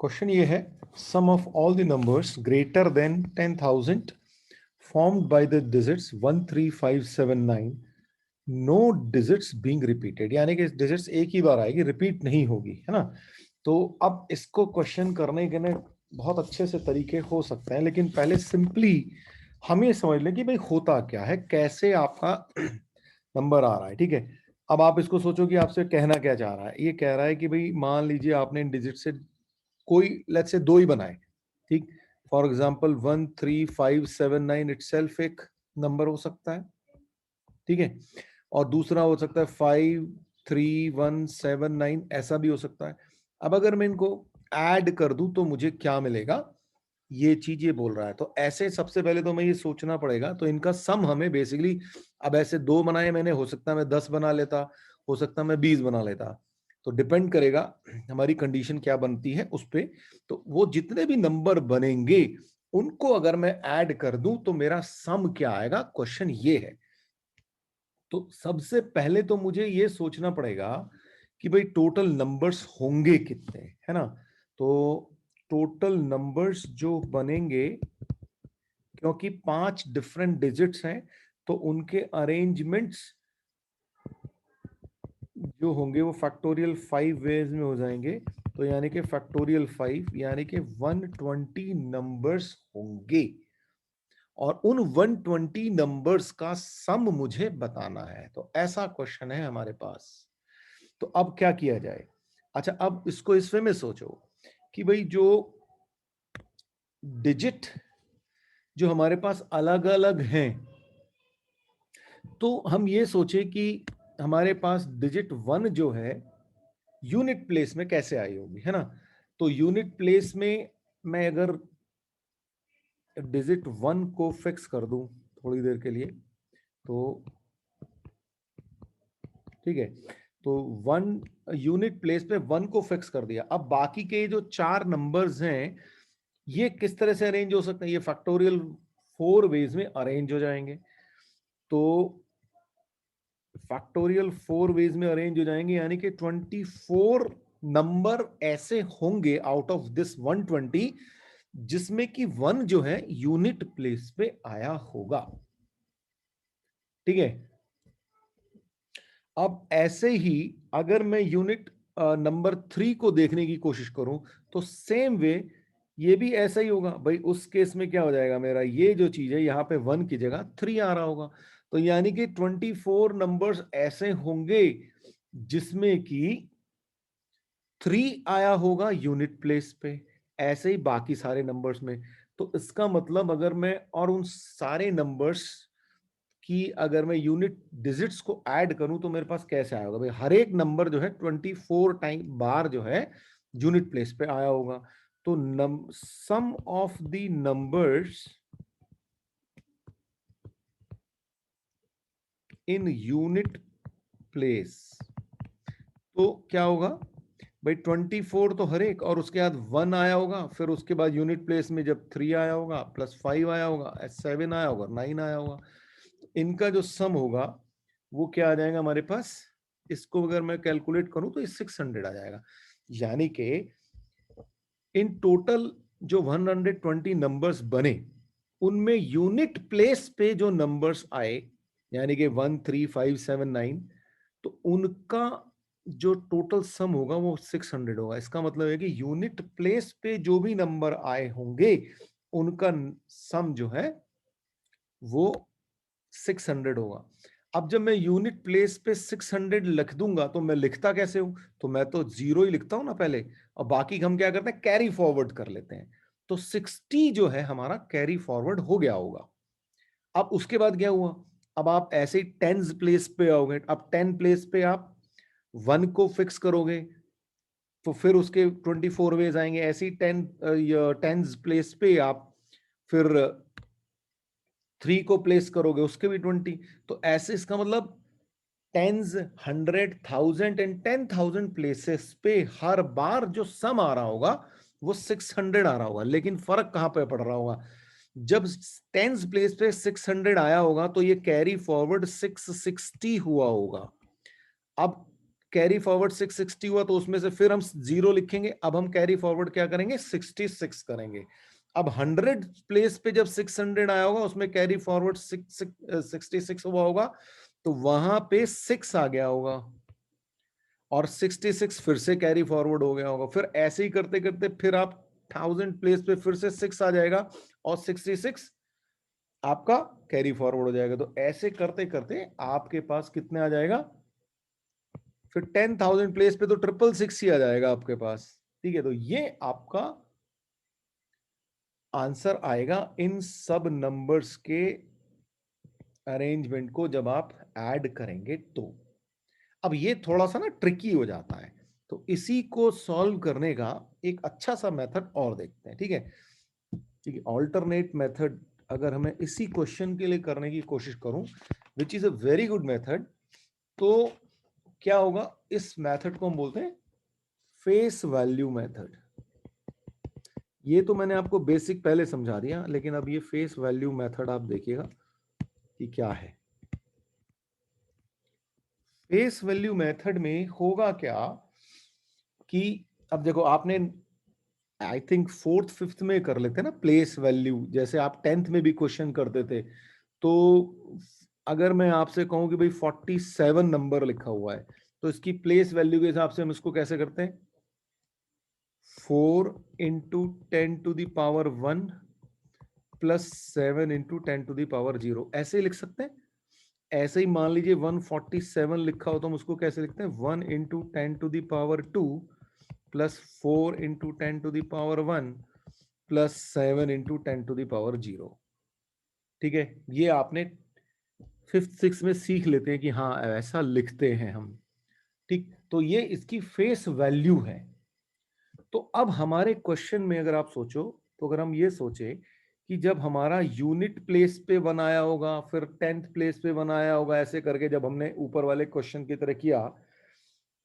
Question ये है, sum of all the numbers greater than 10,000 formed by the digits 1 3 5 7 9, no digits being repeated, यानी कि digits एक ही बार आएगी, रिपीट नहीं होगी, है ना। तो अब इसको क्वेश्चन करने के लिए बहुत अच्छे से तरीके हो सकते हैं, लेकिन पहले सिंपली हम ये समझ लें कि भाई होता क्या है, कैसे आपका नंबर आ रहा है। ठीक है, अब आप इसको सोचो कि आपसे कहना क्या चाह रहा है। ये कह रहा है कि भाई मान लीजिए आपने इन डिजिट से कोई लेट्स से दो ही बनाए, ठीक। फॉर एग्जाम्पल 1 3 5 7 9 इटसेल्फ एक नंबर हो सकता है, ठीक है, और दूसरा हो सकता है 5 3 1 7 9, ऐसा भी हो सकता है। अब अगर मैं इनको ऐड कर दूं तो मुझे क्या मिलेगा, ये चीज ये बोल रहा है। तो ऐसे सबसे पहले तो मैं ये सोचना पड़ेगा, तो इनका सम हमें बेसिकली, अब ऐसे दो बनाए मैंने, हो सकता है मैं 10 बना लेता, हो सकता है मैं 20 बना लेता, तो डिपेंड करेगा हमारी कंडीशन क्या बनती है उस पे। तो वो जितने भी नंबर बनेंगे उनको अगर मैं ऐड कर दूं तो मेरा सम क्या आएगा, क्वेश्चन ये है। तो सबसे पहले तो मुझे ये सोचना पड़ेगा कि भाई टोटल नंबर्स होंगे कितने, है ना। तो टोटल नंबर्स जो बनेंगे, क्योंकि 5 डिफरेंट डिजिट्स हैं, तो उनके अरेंजमेंट्स जो होंगे वो फैक्टोरियल 5 वेज में हो जाएंगे। तो यानी कि फैक्टोरियल 5 यानी कि 120 नंबर्स होंगे, और उन 120 नंबर्स का सम मुझे बताना है। तो ऐसा क्वेश्चन है हमारे पास। तो अब क्या किया जाए। अच्छा, अब इसको इस वे में सोचो कि भाई जो डिजिट जो हमारे पास अलग अलग हैं, तो हम ये सोचे कि हमारे पास डिजिट 1 जो है यूनिट प्लेस में कैसे आई होगी, है ना। तो यूनिट प्लेस में मैं अगर डिजिट 1 को फिक्स कर दूं थोड़ी देर के लिए, तो ठीक है, तो 1 यूनिट प्लेस पे 1 को फिक्स कर दिया। अब बाकी के जो 4 नंबर्स हैं ये किस तरह से अरेंज हो सकते हैं, ये फैक्टोरियल 4 वेज में अरेंज हो जाएंगे। तो फैक्टोरियल 4 वेज में अरेंज हो जाएंगे, यानी कि 24 नंबर ऐसे होंगे आउट ऑफ दिस 120 जिसमें कि 1 जो है यूनिट प्लेस पे आया होगा, ठीक है। अब ऐसे ही अगर मैं यूनिट नंबर 3 को देखने की कोशिश करूं, तो सेम वे ये भी ऐसा ही होगा। भाई उस केस में क्या हो जाएगा, मेरा ये जो चीज है यहाँ पे 1 की जगह 3 आ रहा होगा। तो यानी कि 24 नंबर्स ऐसे होंगे जिसमें कि 3 आया होगा यूनिट प्लेस पे, ऐसे ही बाकी सारे नंबर्स में। तो इसका मतलब अगर मैं और उन सारे नंबर्स कि अगर मैं यूनिट डिजिट्स को ऐड करूं तो मेरे पास कैसे आएगा, भाई हर एक नंबर जो है 24 टाइम बार जो है यूनिट प्लेस पे आया होगा। तो sum of the numbers in unit place, तो क्या होगा भाई 24 तो हर एक, और उसके बाद 1 आया होगा, फिर उसके बाद यूनिट प्लेस में जब 3 आया होगा, प्लस 5 आया होगा, 7 आया होगा, 9 आया होगा, इनका जो सम होगा वो क्या आ जाएगा हमारे पास। इसको अगर मैं कैलकुलेट करूं तो ये 600 आ जाएगा। यानी कि इन टोटल जो 120 नंबर्स बने उनमें यूनिट प्लेस पे जो नंबर्स आए, यानी कि 1 3 5 7 9, तो उनका जो टोटल सम होगा वो 600 होगा। इसका मतलब है कि यूनिट प्लेस पे जो भी नंबर आए होंगे उनका सम जो है वो 600 होगा। अब जब मैं यूनिट प्लेस पे 600 लिख दूंगा तो मैं लिखता कैसे हूं, तो मैं तो जीरो ही लिखता हूं ना पहले, और बाकी हम क्या करते हैं, कैरी फॉरवर्ड कर लेते हैं। तो 60 जो है हमारा कैरी फॉरवर्ड हो गया होगा। अब उसके बाद क्या हुआ, अब आप ऐसे ही टेंस प्लेस पे आओगे। अब 10 प्लेस पे आप 1 को फिक्स करोगे, तो फिर उसके 24 वेज आएंगे। ऐसे ही टेंस प्लेस पे आप फिर 3 को प्लेस करोगे, उसके भी 20। तो ऐसे इसका मतलब टेंस, 100,000 एंड 10,000 प्लेसेस पे हर बार जो सम आ रहा होगा वो 600 आ रहा होगा। लेकिन फर्क कहां पे पड़ रहा होगा, जब टेंस प्लेस पे 600 आया होगा तो ये कैरी फॉरवर्ड 660 हुआ होगा। अब कैरी फॉरवर्ड 660 हुआ तो उसमें से फिर हम 0 लिखेंगे। अब हम कैरी फॉरवर्ड क्या करेंगे, 66 करेंगे। अब 100 प्लेस पे जब 600 आया होगा उसमें कैरी फॉरवर्ड 66 हुआ होगा, तो वहां पे 6 आ गया होगा और 66 फिर से कैरी फॉरवर्ड हो गया होगा। फिर ऐसे ही करते करते फिर आप 1000 प्लेस पे फिर से 6 आ जाएगा और 66 आपका कैरी फॉरवर्ड हो जाएगा। तो ऐसे करते करते आपके पास कितने आ जाएगा, फिर 10,000 प्लेस पे तो 666 ही आ जाएगा आपके पास। ठीक है, तो ये आपका आंसर आएगा इन सब नंबर्स के अरेंजमेंट को जब आप ऐड करेंगे तो। अब ये थोड़ा सा ना ट्रिकी हो जाता है, तो इसी को सॉल्व करने का एक अच्छा सा मेथड और देखते हैं। ठीक है, ठीक है, ऑल्टरनेट मेथड अगर हमें इसी क्वेश्चन के लिए करने की कोशिश करूं, which is a very good method, तो क्या होगा, इस मेथड को हम बोलते हैं फेस वैल्यू मेथड। ये तो मैंने आपको बेसिक पहले समझा दिया, लेकिन अब ये फेस वैल्यू मेथड आप देखिएगा कि क्या है। फेस वैल्यू मेथड में होगा क्या कि अब देखो, आपने आई थिंक 4th 5th में कर लेते हैं ना प्लेस वैल्यू, जैसे आप 10th में भी क्वेश्चन करते थे। तो अगर मैं आपसे कहूं कि भाई 47 नंबर लिखा हुआ है, तो इसकी प्लेस वैल्यू के हिसाब से हम इसको कैसे करते हैं, 4 into 10 to the power 1 plus 7 into 10 to the power 0, ऐसे ही लिख सकते हैं। ऐसे ही मान लीजिए 147 लिखा हो तो हम उसको कैसे लिखते हैं, 1 into 10 to the power 2 plus 4 into 10 to the power 1 plus 7 into 10 to the power 0। ठीक है, ये आपने 5th 6th में सीख लेते हैं कि हाँ ऐसा लिखते हैं हम। ठीक, तो ये इसकी फेस वैल्यू है। तो अब हमारे क्वेश्चन में अगर आप सोचो, तो अगर हम ये सोचे कि जब हमारा यूनिट प्लेस पे बनाया होगा, फिर 10th प्लेस पे बनाया होगा, ऐसे करके जब हमने ऊपर वाले क्वेश्चन की तरह किया,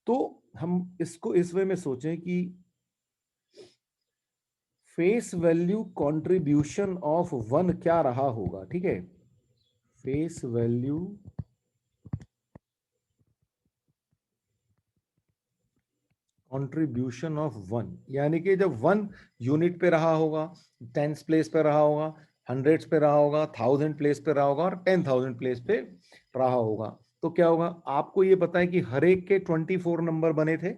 तो हम इसको इस वे में सोचें कि फेस वैल्यू कंट्रीब्यूशन ऑफ 1 क्या रहा होगा। ठीक है, फेस वैल्यू कंट्रीब्यूशन ऑफ 1, यानी कि जब 1 यूनिट पे रहा होगा, 10th प्लेस पे रहा होगा, 100 पे रहा होगा, 1000 प्लेस पे रहा होगा और 10,000 प्लेस पे रहा होगा, तो क्या होगा। आपको ये पता है कि हर एक के 24 नंबर बने थे।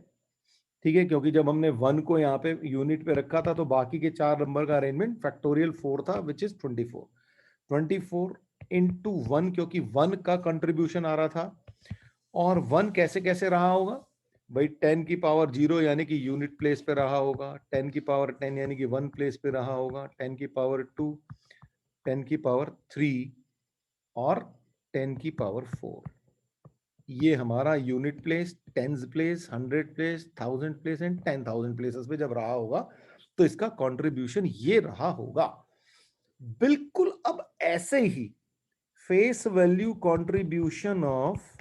ठीक है, क्योंकि जब हमने 1 को यहाँ पे यूनिट पे रखा था तो बाकी के 4 नंबर का अरेंजमेंट फैक्टोरियल 4 था, विच इज 24 इंटू 1, क्योंकि 1 का कंट्रीब्यूशन आ रहा था। और 1 कैसे कैसे रहा होगा भाई, 10 की पावर 0 यानी कि यूनिट प्लेस पे रहा होगा, 10 की पावर 10 यानी कि 1 प्लेस पे रहा होगा, 10 की पावर 2, 10 की पावर 3 और 10 की पावर 4। ये हमारा unit place, 10th place, 100 place, 1000 place and 10,000 places पे जब रहा होगा, तो इसका कंट्रीब्यूशन ये रहा होगा। बिल्कुल अब ऐसे ही फेस वैल्यू कंट्रीब्यूशन ऑफ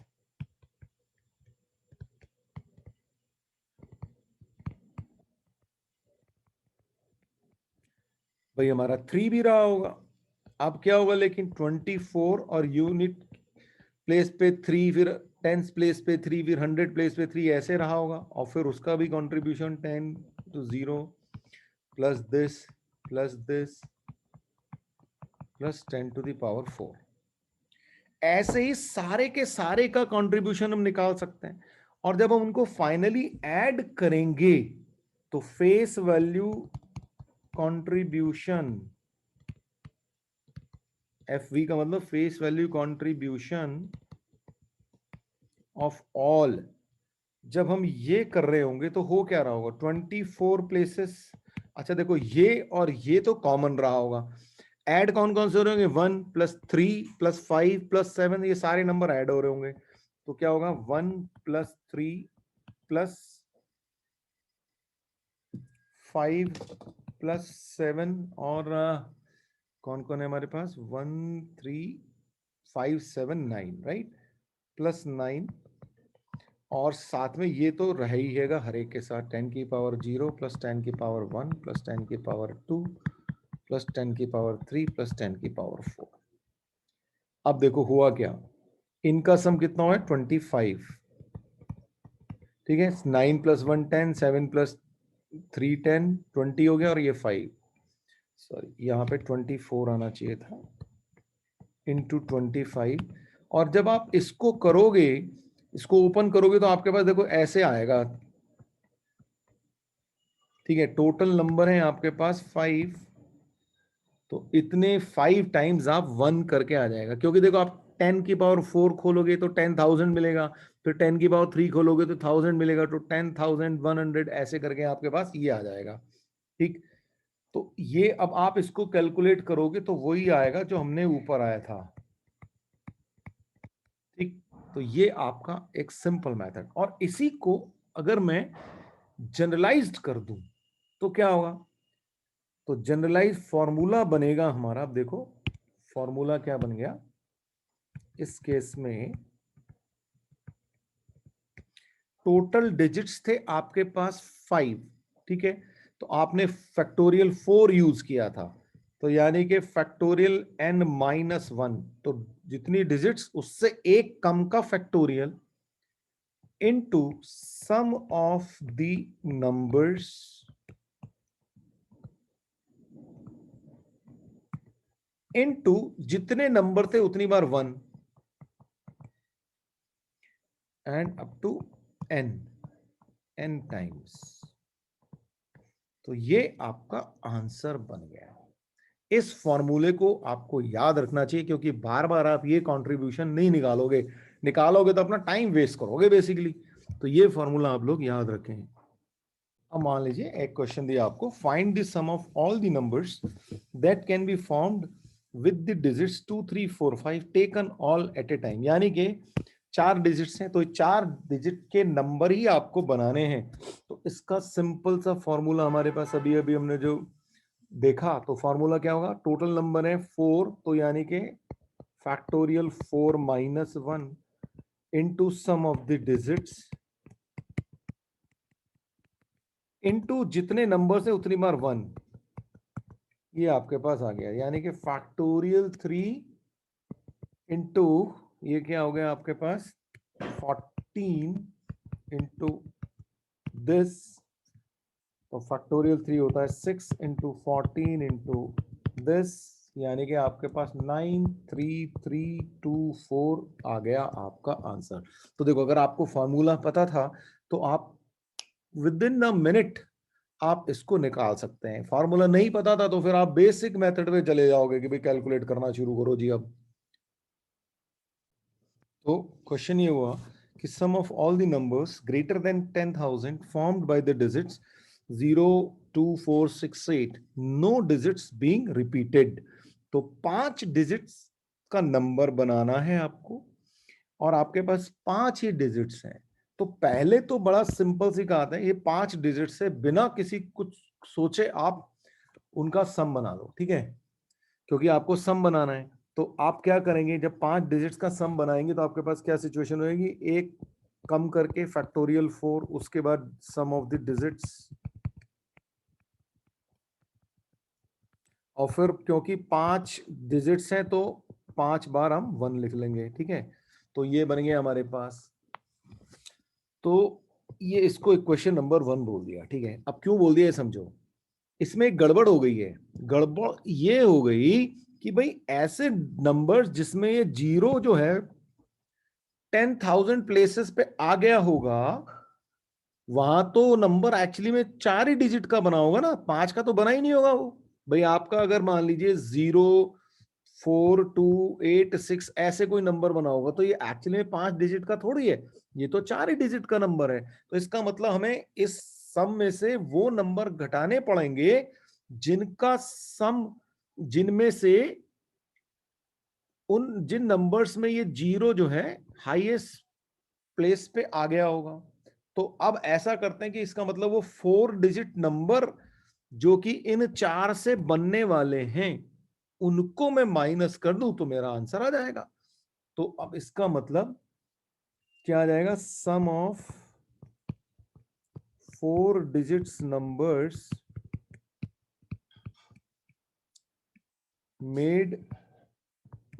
भाई हमारा 3 भी रहा होगा। अब क्या होगा लेकिन 24 और यूनिट प्लेस पे 3, फिर 10th प्लेस पे 3, फिर 100 प्लेस पे 3, ऐसे रहा होगा। और फिर उसका भी contribution 10 to 0 plus this plus 10 to the power 4। ऐसे ही सारे के सारे का कंट्रीब्यूशन हम निकाल सकते हैं, और जब हम उनको फाइनली ऐड करेंगे तो फेस वैल्यू कंट्रीब्यूशन, FV का मतलब face value contribution of all, जब हम ये कर रहे होंगे तो हो क्या रहा होगा, 24 प्लेसेस। अच्छा देखो, ये और ये तो कॉमन रहा होगा। ऐड कौन कौन से हो रहे होंगे, 1 प्लस 3 प्लस 5 प्लस 7, ये सारे नंबर ऐड हो रहे होंगे। तो क्या होगा, 1 प्लस 3 प्लस 5 प्लस 7 और कौन कौन है हमारे पास, 1 3 5 7 9, राइट, प्लस 9, और साथ में ये तो रह ही हैगा हर एक के साथ, 10 की पावर 0 प्लस 10 की पावर 1 प्लस 10 की पावर 2 प्लस 10 की पावर 3 प्लस 10 की पावर 4। अब देखो हुआ क्या, इनका सम कितना हुआ है, 25, ठीक है, 9 + 1 10, 7 + 3 10, 20 हो गया, और ये 5, सॉरी यहाँ पे 24 आना चाहिए था, इंटू 25। और जब आप इसको करोगे, इसको ओपन करोगे, तो आपके पास देखो ऐसे आएगा, ठीक है। टोटल नंबर है आपके पास 5, तो इतने 5 टाइम्स आप 1 करके आ जाएगा, क्योंकि देखो आप 10 की पावर 4 खोलोगे तो 10,000 मिलेगा, फिर 10 की पावर 3 खोलोगे तो 1000 मिलेगा, तो 10,100 ऐसे करके आपके पास ये आ जाएगा, ठीक। तो ये अब आप इसको कैलकुलेट करोगे तो वही आएगा जो हमने ऊपर आया था, ठीक। तो ये आपका एक सिंपल मेथड, और इसी को अगर मैं जनरलाइज्ड कर दूं तो क्या होगा, तो जनरलाइज फॉर्मूला बनेगा हमारा। अब देखो फॉर्मूला क्या बन गया इस केस में, टोटल डिजिट्स थे आपके पास 5, ठीक है। तो आपने फैक्टोरियल 4 यूज किया था, तो यानी कि फैक्टोरियल n-1, तो जितनी डिजिट्स उससे एक कम का factorial into sum of the numbers into जितने नंबर थे उतनी बार 1 and up to n times. तो ये आपका आंसर बन गया। इस फॉर्मूले को आपको याद रखना चाहिए, क्योंकि बार बार आप ये कंट्रीब्यूशन नहीं निकालोगे, निकालोगे तो अपना टाइम वेस्ट करोगे बेसिकली। तो ये फॉर्मूला आप लोग याद रखें। अब मान लीजिए एक क्वेश्चन दिया आपको, find the sum of all the numbers that can be formed with the digits 2 3 4 5 taken all at a time. यानी कि 4 डिजिट्स हैं, तो 4 डिजिट के नंबर ही आपको बनाने हैं। तो इसका सिंपल सा फॉर्मूला हमारे पास अभी अभी हमने जो देखा, तो फॉर्मूला क्या होगा, टोटल नंबर है 4, तो यानी कि factorial 4 - 1 into sum of the digits into जितने नंबर है उतनी बार 1, ये आपके पास आ गया। यानी कि फैक्टोरियल 3 इंटू ये क्या हो गया आपके पास 14 इंटू दिस, तो फैक्टोरियल 3 होता है 6 इंटू 14 इंटू दिस, यानी कि आपके पास 93324 आ गया आपका आंसर। तो देखो अगर आपको फॉर्मूला पता था तो आप विद इन अ मिनट आप इसको निकाल सकते हैं। फॉर्मूला नहीं पता था तो फिर आप बेसिक मेथड पे चले जाओगे कि भाई कैलकुलेट करना शुरू करो जी। अब तो क्वेश्चन ये हुआ कि sum of all the numbers greater than 10,000 formed by the digits 0 2 4 6 8, no digits being repeated. तो 5 डिजिट्स का नंबर बनाना है आपको, और आपके पास 5 ही डिजिट्स हैं। तो पहले तो बड़ा सिंपल सी बात है, ये 5 डिजिट्स से बिना किसी कुछ सोचे आप उनका सम बना लो, ठीक है, क्योंकि आपको सम बनाना है। तो आप क्या करेंगे, जब 5 डिजिट्स का सम बनाएंगे तो आपके पास क्या सिचुएशन होगी, एक कम करके फैक्टोरियल 4, उसके बाद सम ऑफ द डिजिट्स, और फिर क्योंकि 5 डिजिट्स हैं तो 5 बार हम 1 लिख लेंगे, ठीक है। तो ये बन गया हमारे पास। तो ये इसको इक्वेशन नंबर 1 बोल दिया, ठीक है। अब क्यों बोल दिया ये समझो, इसमें एक गड़बड़ हो गई है। गड़बड़ ये हो गई कि भाई ऐसे नंबर्स जिसमें ये जीरो जो है 10,000 प्लेसेस पे आ गया होगा, वहां तो नंबर एक्चुअली में 4 ही डिजिट का बना होगा ना, 5 का तो बना ही नहीं होगा वो। भाई आपका अगर मान लीजिए 0 4 2 8 6 ऐसे कोई नंबर बना होगा, तो ये एक्चुअली में 5 डिजिट का थोड़ी है, ये तो 4 ही डिजिट का नंबर है। तो इसका मतलब हमें इस सम में से वो नंबर घटाने पड़ेंगे जिनका सम, जिनमें से उन जिन नंबर्स में ये जीरो जो है हाईएस्ट प्लेस पे आ गया होगा। तो अब ऐसा करते हैं कि इसका मतलब वो 4 डिजिट नंबर जो कि इन 4 से बनने वाले हैं उनको मैं माइनस कर दूं तो मेरा आंसर आ जाएगा। तो अब इसका मतलब क्या आ जाएगा, sum of 4 digits numbers made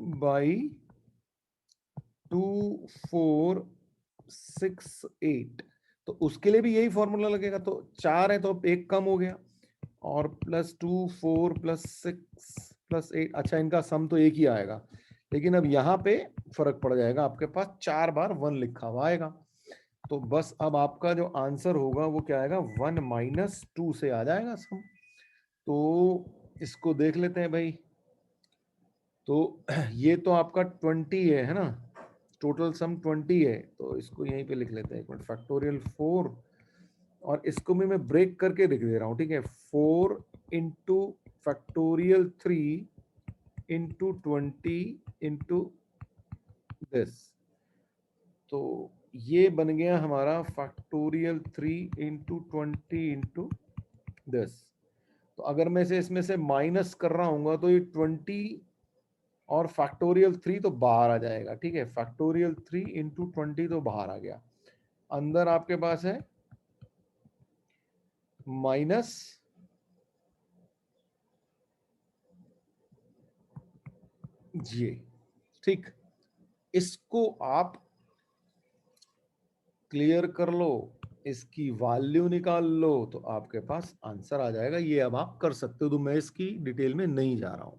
by 2 4 6 8। तो उसके लिए भी यही फॉर्मूला लगेगा। तो 4 है तो एक कम हो गया, और +2 4 +6 +8, अच्छा इनका सम तो एक ही आएगा, लेकिन अब यहाँ पे फर्क पड़ जाएगा, आपके पास 4 बार 1 लिखा हुआ आएगा। तो बस अब आपका जो आंसर होगा वो क्या आएगा, 1 - 2 से आ जाएगा सम। तो इसको देख लेते हैं भाई। तो ये तो आपका 20 है ना, टोटल सम 20 है, तो इसको यहीं पे लिख लेते हैं एक मिनट, फैक्टोरियल 4, और इसको भी मैं ब्रेक करके लिख दे रहा हूँ, ठीक है। 4 into factorial 3 into 20 into this, तो ये बन गया हमारा फैक्टोरियल 3 इंटू 20 इंटू दिस। तो अगर मैं से इसमें से माइनस कर रहा हूँ तो ये 20 और फैक्टोरियल 3 तो बाहर आ जाएगा, ठीक है। फैक्टोरियल 3 इंटू 20 तो बाहर आ गया, अंदर आपके पास है माइनस ये, ठीक। इसको आप क्लियर कर लो, इसकी वैल्यू निकाल लो, तो आपके पास आंसर आ जाएगा। ये अब आप कर सकते हो, तो मैं इसकी डिटेल में नहीं जा रहा हूं।